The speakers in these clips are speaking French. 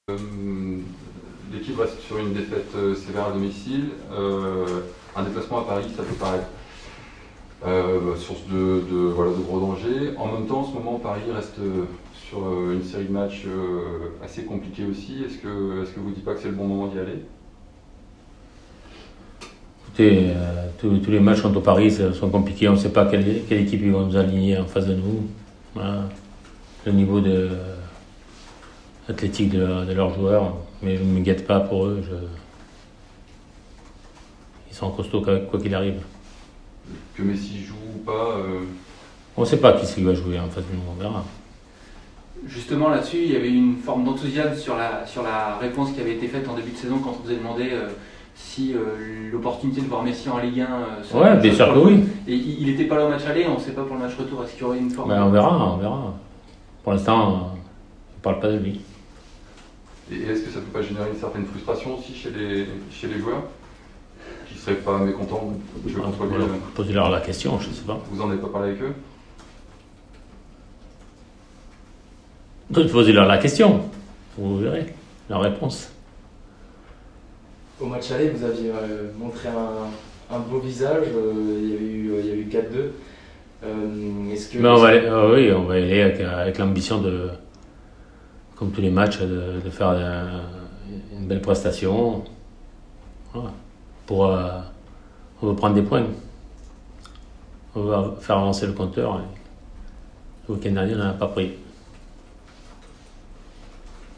L'équipe reste sur une défaite sévère à domicile. Un déplacement à Paris, ça peut paraître source de gros dangers. En même temps, en ce moment, Paris reste sur une série de matchs assez compliqués aussi. Est-ce que vous ne dites pas que c'est le bon moment d'y aller? Écoutez, tous les matchs contre Paris sont compliqués. On ne sait pas quelle équipe ils vont nous aligner en face de nous. Voilà. Le niveau athlétique de leurs joueurs. Mais je ne me guette pas pour eux. Ils sont costauds quoi qu'il arrive. Que Messi joue ou pas On ne sait pas qui va jouer en face de nous. On verra. Justement là-dessus, il y avait une forme d'enthousiasme sur la réponse qui avait été faite en début de saison quand on vous a demandé si l'opportunité de voir Messi en Ligue 1 serait Ouais, bien sûr que oui. Et il n'était pas là au match aller, on ne sait pas pour le match retour, est-ce qu'il y aurait une forme On verra. Pour l'instant, on ne parle pas de lui. Et est-ce que ça ne peut pas générer une certaine frustration aussi chez les joueurs qui ne seraient pas mécontents de jouer contre lui? Posez-leur la question, je ne sais pas. Vous n'en avez pas parlé avec eux? Posez-leur la question. Vous verrez la réponse. Au match aller, vous aviez montré un beau visage, il y a eu 4-2. Est-ce que... Mais on va aller avec l'ambition de, comme tous les matchs, de faire une belle prestation. Voilà. On veut prendre des points. On va faire avancer le compteur. Le week-end dernier, on n'en a pas pris.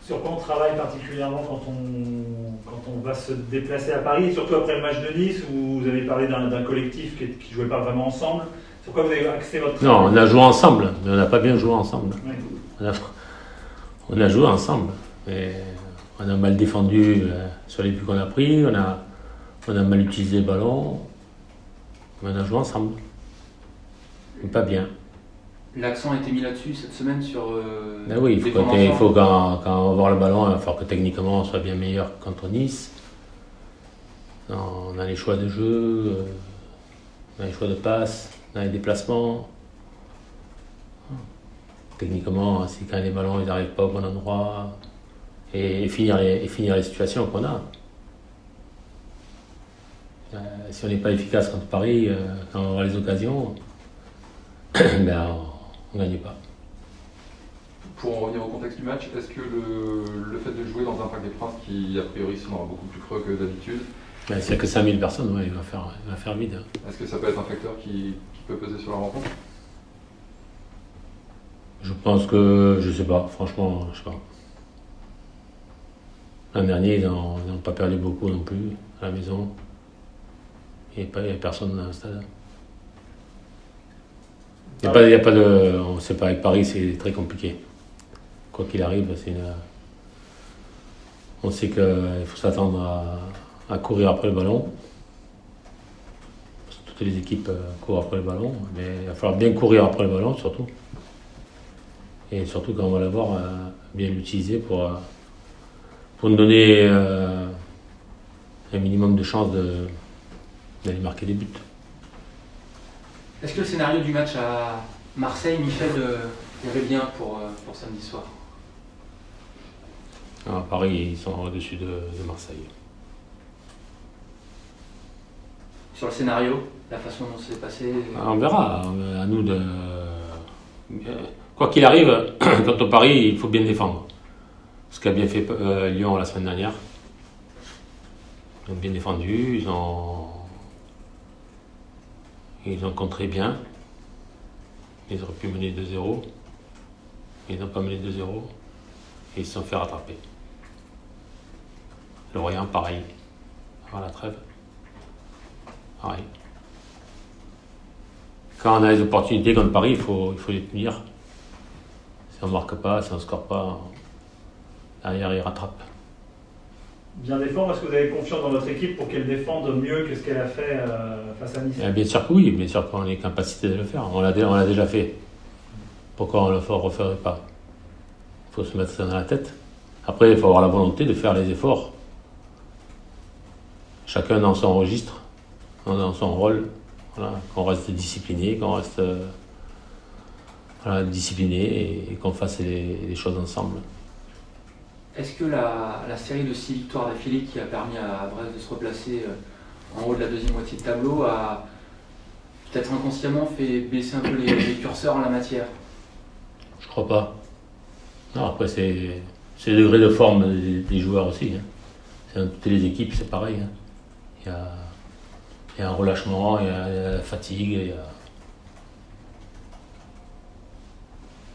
Sur quoi on travaille particulièrement quand on va se déplacer à Paris, et surtout après le match de Nice où vous avez parlé d'un collectif qui ne jouait pas vraiment ensemble. Sur quoi vous avez axé votre travail? Non, on a joué ensemble, mais on n'a pas bien joué ensemble. Oui. On a joué ensemble, mais on a mal défendu sur les buts qu'on a pris, on a mal utilisé le ballon, mais on a joué ensemble. Mais pas bien. L'accent a été mis là-dessus cette semaine sur. Ben oui, il faut quand on va voir le ballon, il va falloir que techniquement on soit bien meilleur contre Nice. On a les choix de jeu, on a les choix de passe, on a les déplacements. Techniquement, si quand les ballons ils n'arrivent pas au bon endroit, et finir les situations qu'on a. Si on n'est pas efficace contre Paris, quand on va les occasions, ben on ne gagne pas. Pour en revenir au contexte du match, est-ce que le fait de jouer dans un Parc des Princes qui a priori sera beaucoup plus creux que d'habitude, Ben, s'il n'y a que 5000 personnes, ouais, il va faire vide. est-ce que ça peut être un facteur qui peut peser sur la rencontre? Je pense que, je sais pas, franchement, je sais pas. L'an dernier, ils n'ont pas perdu beaucoup non plus à la maison. Il n'y a personne dans le stade. On ne sait pas, avec Paris, c'est très compliqué. Quoi qu'il arrive, on sait qu'il faut s'attendre à courir après le ballon. Parce que toutes les équipes courent après le ballon, mais il va falloir bien courir après le ballon surtout. Et surtout quand on va l'avoir, bien l'utiliser pour nous donner un minimum de chances d'aller marquer des buts. Est-ce que le scénario du match à Marseille, Michel, irait bien pour samedi soir? À Paris, ils sont au-dessus de Marseille. Sur le scénario, la façon dont c'est passé? On verra, à nous de... Quoi qu'il arrive, contre Paris, il faut bien défendre. Ce qu'a bien fait Lyon la semaine dernière. Ils ont bien défendu, ils ont contré bien. Ils auraient pu mener 2-0. Ils n'ont pas mené 2-0. Et ils se sont fait rattraper. Lorient, pareil. Avant la trêve. Pareil. Quand on a les opportunités contre Paris, il faut les tenir. Si on ne marque pas, si on ne score pas, derrière, ils rattrapent. Bien défendre, est-ce que vous avez confiance dans votre équipe pour qu'elle défende mieux que ce qu'elle a fait face à Nice? Bien sûr que oui, bien sûr qu'on est capacité de le faire. On l'a déjà fait. Pourquoi on ne le referait pas? Il faut se mettre ça dans la tête. Après, il faut avoir la volonté de faire les efforts. Chacun dans son registre, dans son rôle. Voilà, qu'on reste discipliné, discipliné et qu'on fasse les choses ensemble. Est-ce que la série de 6 victoires d'affilée qui a permis à Brest de se replacer en haut de la deuxième moitié de tableau a peut-être inconsciemment fait baisser un peu les curseurs en la matière? Je crois pas. Non, après, c'est le degré de forme des joueurs aussi. Hein. C'est dans toutes les équipes, c'est pareil. Hein. Il y a un relâchement, il y a la fatigue, il y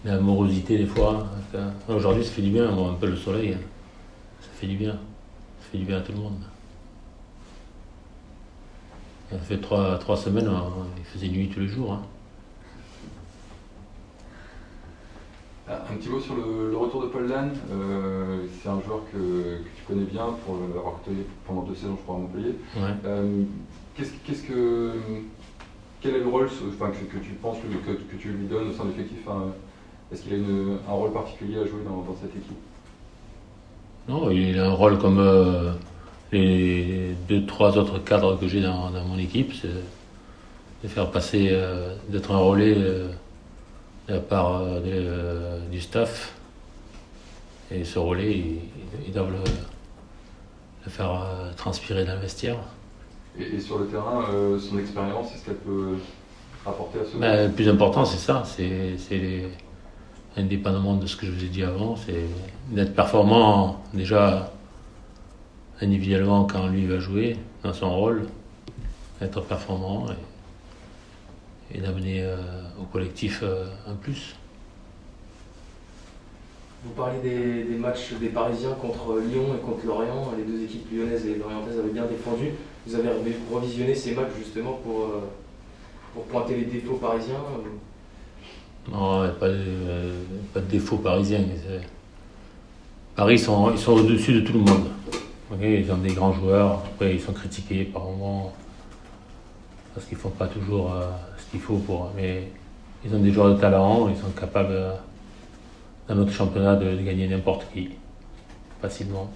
a la morosité des fois. Aujourd'hui, ça fait du bien, avoir un peu le soleil. Hein. Ça fait du bien. Ça fait du bien à tout le monde. Ça fait 3 semaines, il faisait nuit tous les jours. Hein. Un petit mot sur le retour de Paul Lannes. C'est un joueur que tu connais bien pour l'avoir côtoyé pendant 2 saisons, je crois, à Montpellier. Ouais. Quel est le rôle que tu penses que tu lui donnes au sein de l'effectif? Est-ce qu'il a un rôle particulier à jouer dans cette équipe? Non, il a un rôle comme les 2-3 autres cadres que j'ai dans mon équipe, c'est de faire passer, d'être un relais de la part du staff. Et ce relais, ils doivent le faire transpirer dans le vestiaire. Et sur le terrain, son expérience, est-ce qu'elle peut apporter à ce groupe? Le plus important, c'est ça, indépendamment de ce que je vous ai dit avant, c'est d'être performant déjà individuellement quand lui va jouer dans son rôle, être performant et d'amener au collectif un plus. Vous parlez des matchs des Parisiens contre Lyon et contre Lorient. Les 2 équipes lyonnaises et lorientaises avaient bien défendu. Vous avez revisionné ces matchs justement pour pointer les défauts parisiens? Non, pas de défaut parisien. Paris, ils sont au-dessus de tout le monde. Okay, ils ont des grands joueurs. Après, ils sont critiqués par moments parce qu'ils ne font pas toujours ce qu'il faut mais ils ont des joueurs de talent. Ils sont capables, dans notre championnat, de gagner n'importe qui facilement.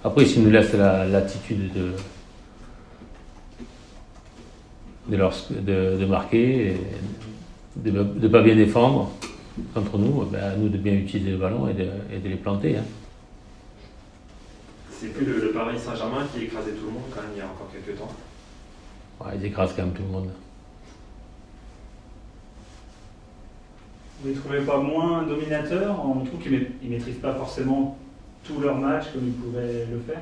Après, s'ils nous laissent l'attitude de marquer, et de ne pas bien défendre contre nous, à nous de bien utiliser le ballon et de les planter. Hein. C'est plus le Paris Saint-Germain qui écrasait tout le monde quand même il y a encore quelques temps. Ouais, ils écrasent quand même tout le monde. Vous ne les trouvez pas moins dominateurs? On trouve qu'ils ne maîtrisent pas forcément tous leurs matchs comme ils pouvaient le faire.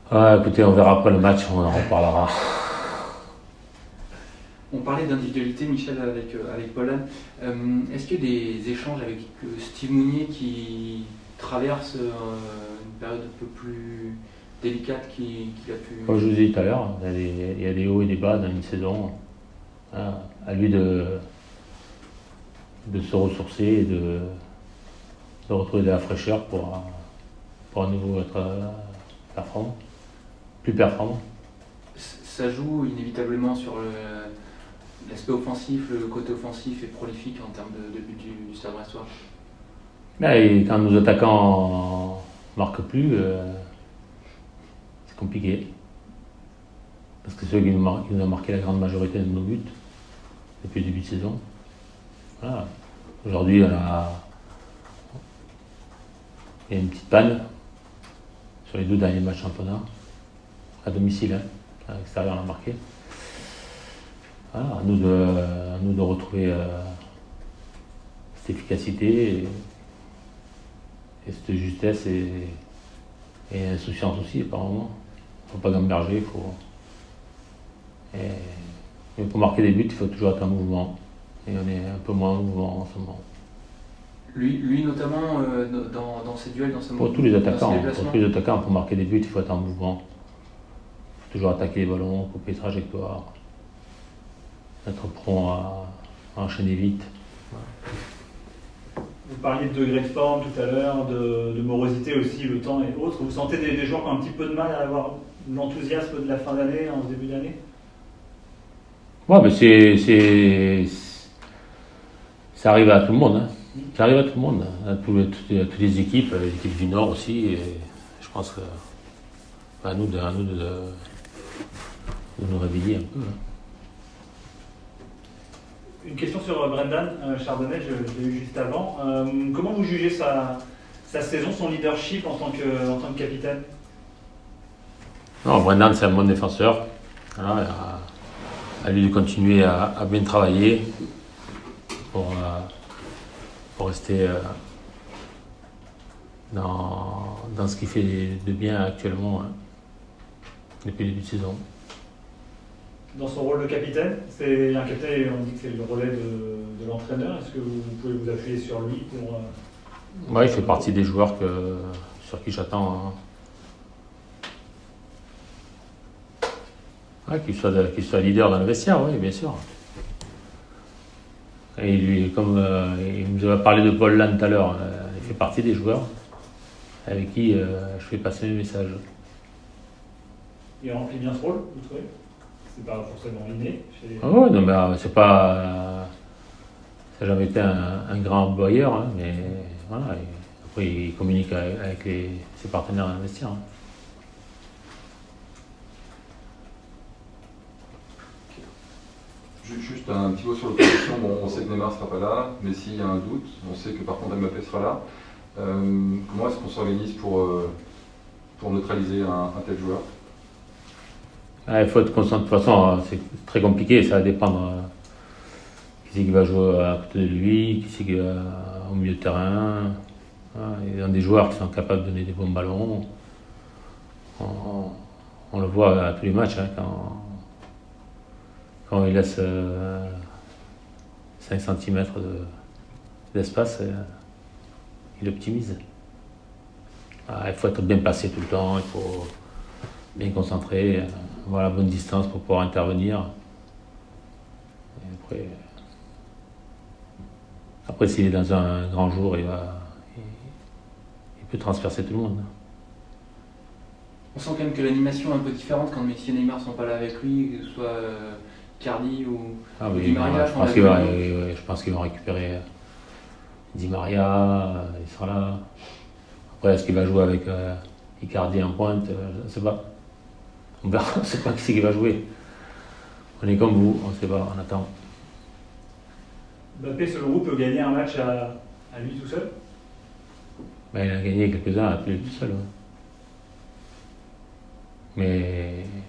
Ah, écoutez, on verra après le match, on en reparlera. On parlait d'individualité, Michel, avec Paul Lannes. Est-ce qu'il y a des échanges avec Steve Mounier qui traverse une période un peu plus délicate qu'il a pu... Comme je vous ai dit tout à l'heure, il y a des hauts et des bas dans une saison. Hein, à lui de se ressourcer et de retrouver de la fraîcheur pour à nouveau être performant, plus performant. Ça joue inévitablement sur l'aspect offensif, le côté offensif et prolifique en termes de but du Stade Brestois. Et quand nos attaquants marquent plus, c'est compliqué. Parce que c'est eux qui nous ont marqué la grande majorité de nos buts depuis le début de saison. Voilà. Aujourd'hui, il y a une petite panne sur les 2 derniers matchs championnat. À domicile, hein. À l'extérieur, on a marqué. Voilà, à nous de retrouver cette efficacité et cette justesse et insouciance aussi par moment. Il ne faut pas gamberger, mais pour marquer des buts, il faut toujours être en mouvement. Et on est un peu moins en mouvement en ce moment. Lui notamment, dans ses duels, dans ce moment. Pour tous les attaquants, pour marquer des buts, il faut être en mouvement. Il faut toujours attaquer les ballons, couper les trajectoires, être prompt à enchaîner vite. Vous parliez de degré de forme tout à l'heure, de morosité aussi, le temps et autres. Vous sentez des joueurs qui ont un petit peu de mal à avoir l'enthousiasme de la fin d'année, en début d'année? Ouais, mais ça arrive à tout le monde. Hein. Ça arrive à tout le monde, à toutes les équipes du Nord aussi. Et je pense que à nous de nous réveiller un peu. Hein. Une question sur Brendan Chardonnay, je l'ai eu juste avant. Comment vous jugez sa saison, son leadership en tant que capitaine? Non, Brendan, c'est un bon défenseur. Voilà, à lui de continuer à bien travailler pour rester dans ce qu'il fait de bien actuellement depuis le début de saison. Dans son rôle de capitaine, c'est un capitaine, on dit que c'est le relais de l'entraîneur. Est-ce que vous pouvez vous appuyer sur lui pour... Ouais, il fait partie des joueurs sur qui j'attends qu'il soit leader dans le vestiaire, oui, bien sûr. Et lui, comme il nous a parlé de Paul Lannes tout à l'heure, il fait partie des joueurs avec qui je fais passer mes messages. Il remplit bien ce rôle, vous trouvez? C'est pas forcément inné. Ah ouais, non, mais c'est pas. Ça n'a jamais été un grand employeur, hein, mais voilà. Après, il communique avec ses partenaires dans le vestiaire. Hein. Juste un petit mot sur l'opposition. Bon, on sait que Neymar ne sera pas là, mais s'il y a un doute, on sait que par contre Mbappé sera là. Comment est-ce qu'on s'organise pour neutraliser un tel joueur? Il faut être conscient. De toute façon, c'est très compliqué. Ça va dépendre qui c'est qui va jouer à côté de lui, qui c'est qui va au milieu de terrain. Il y a des joueurs qui sont capables de donner des bons ballons. On le voit à tous les matchs. Hein, quand il laisse 5 cm d'espace, il optimise. Il faut être bien placé tout le temps, il faut bien concentrer, avoir la bonne distance pour pouvoir intervenir. Et après s'il est dans un grand jour, il peut transpercer tout le monde. On sent quand même que l'animation est un peu différente quand Messi et Neymar sont pas là avec lui, que ce soit Cardi ou Di Maria. Je pense qu'ils vont récupérer Di Maria, il sera là. Après, est-ce qu'il va jouer avec Icardi en pointe? Je ne sais pas. On verra, on ne sait pas qui c'est qui va jouer. On est comme vous, on ne sait pas, on attend. Mbappé, selon vous, peut gagner un match à lui tout seul? Ben, il a gagné quelques-uns à lui tout seul. Ouais. Mais il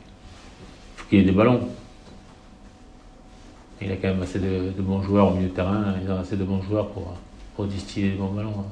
faut qu'il y ait des ballons. Il a quand même assez de bons joueurs au milieu de terrain, il a assez de bons joueurs pour distiller des bons ballons. Hein.